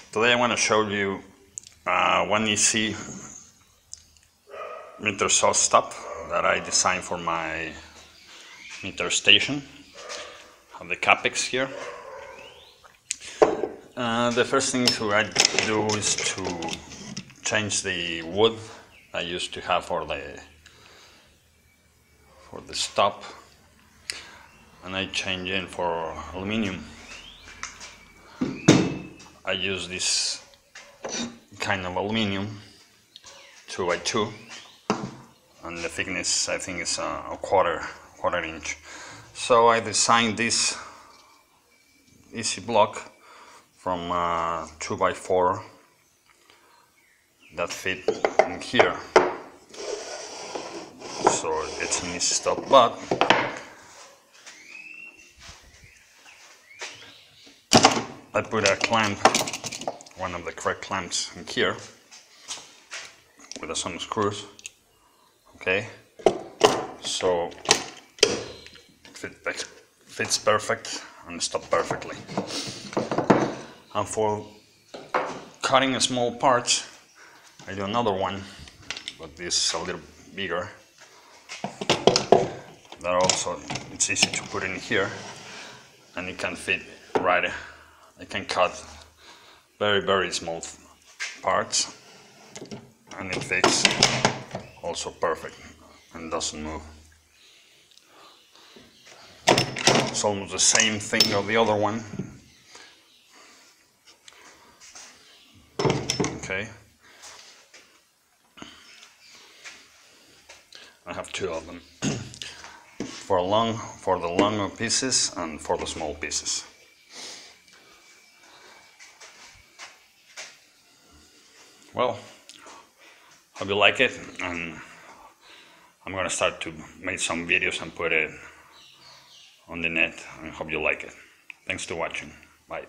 Today I want to show you one easy meter saw stop that I designed for my meter station. I have the Capex here. The first thing I do is to change the wood I used to have for the stop, and I change it for aluminum. I use this kind of aluminum 2x2, and the thickness I think is a quarter inch. So I designed this easy block from 2x4 that fit in here, so it's an easy stop. But I put a clamp, one of the correct clamps in here with some screws. Okay, so it fits perfect and stops perfectly. And for cutting small parts, I do another one, but this is a little bigger. That also, it's easy to put in here, and it can fit right. I can cut very small parts, and it fits also perfect and doesn't move. It's almost the same thing of the other one. Okay, I have two of them for the longer pieces and for the small pieces. Well, hope you like it, and I'm gonna start to make some videos and put it on the net, and hope you like it. Thanks for watching. Bye.